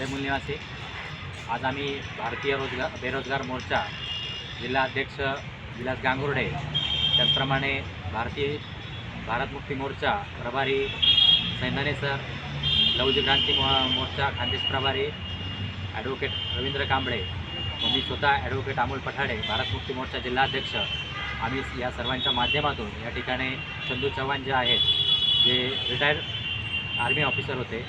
जय मूल निवासी। आज आम्ही भारतीय बेरोजगार मोर्चा जिल्हा अध्यक्ष विलास गांगुर्डे, त्याचप्रमाणे भारत मुक्ती मोर्चा प्रभारी सैंदाने सर, लवजी क्रांती मोर्चा खानदेश प्रभारी ॲडव्होकेट रवींद्र कांबळे व मी स्वतः ॲडव्होकेट अमोल पठाडे, भारत मुक्ती मोर्चा जिल्हा अध्यक्ष, आम्ही या सर्वांच्या माध्यमातून या ठिकाणी चंदू चव्हाण जे आहेत, जे रिटायर्ड आर्मी ऑफिसर होते,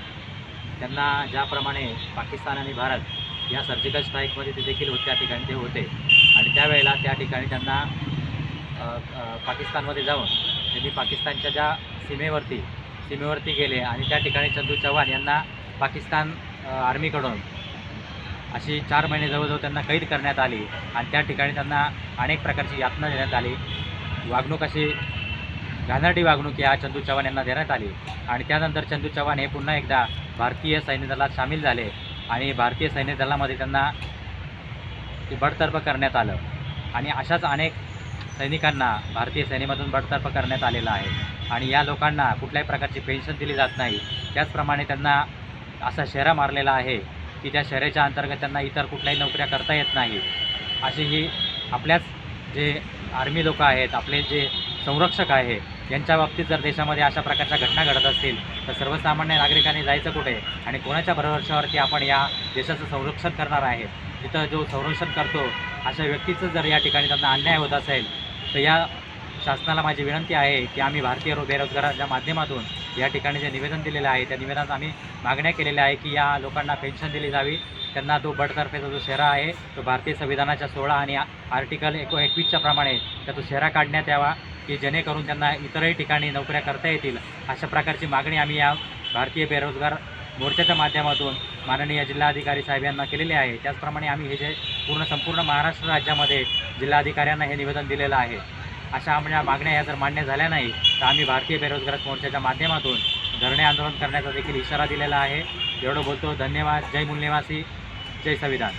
त्यांना ज्याप्रमाणे पाकिस्तान आणि भारत या सर्जिकल स्ट्राईकमध्ये ते देखील त्या ठिकाणी ते होते आणि त्यावेळेला त्या ठिकाणी त्यांना पाकिस्तानमध्ये जाऊन त्यांनी पाकिस्तानच्या ज्या सीमेवरती गेले आणि त्या ठिकाणी चंदू चव्हाण यांना पाकिस्तान आर्मीकडून अशी 4 महिने जवळजवळ त्यांना कैद करण्यात आली आणि त्या ठिकाणी त्यांना अनेक प्रकारची यातना देण्यात आली। वागणूक अशी घाणेरडी वागणूक या चंदू चव्हाण यांना देण्यात आली आणि त्यानंतर चंदू चव्हाण हे पुन्हा एकदा भारतीय सैन्य दलात सामील झाले आणि भारतीय सैन्य दलामध्ये त्यांना बडतर्फ करण्यात आलं आणि अशाच अनेक सैनिकांना भारतीय सेनेमधून बडतर्फ करण्यात आलेलं आहे आणि या लोकांना कुठल्याही प्रकारची पेन्शन दिली जात नाही। त्याचप्रमाणे त्यांना असा शेरा मारलेला आहे की त्या शेऱ्याच्या अंतर्गत त्यांना इतर कुठल्याही नोकऱ्या करता येत नाही। अशी ही आपल्याच जे आर्मी लोक आहेत, आपले जे संरक्षक आहे, यांच्या बाबतीत जर देशामध्ये अशा प्रकारच्या घटना घडत असतील तर सर्वसामान्य नागरिकांनी जायचं कुठे आणि कोणाच्या भरवशावरती आपण या देशाचं संरक्षण करणार आहे। तिथं जो संरक्षण करतो अशा व्यक्तीचं जर या ठिकाणी त्यांना अन्याय होत असेल तर या शासनाला माझी विनंती आहे की आम्ही भारतीय बेरोजगारांच्या माध्यमातून या ठिकाणी जे निवेदन दिलेलं आहे त्या निवेदनात आम्ही मागण्या केलेल्या आहे की या लोकांना पेन्शन दिली जावी, त्यांना तो बडतर्फेचा जो शेरा आहे तो भारतीय संविधानाच्या 16 आणि आर्टिकल 21च्या प्रमाणे त्या तो शेरा काढण्यात यावा की जेणेकरून त्यांना इतरही ठिकाणी नोकऱ्या करता येतील। अशा प्रकारची मागणी आम्ही या भारतीय बेरोजगार मोर्चाच्या माध्यमातून माननीय जिल्हाधिकारी साहेब यांना केलेली आहे। त्याचप्रमाणे आम्ही हे जे संपूर्ण महाराष्ट्र राज्यामध्ये जिल्हाधिकाऱ्यांना हे निवेदन दिलेलं आहे। अशा आमच्या मागण्या या जर मान्य झाल्या नाही तर आम्ही भारतीय बेरोजगार मोर्चाच्या माध्यमातून धरणे आंदोलन करण्याचा देखील इशारा दिलेला आहे। एवढं बोलतो, धन्यवाद। जय मूल निवासी, जय संविधान।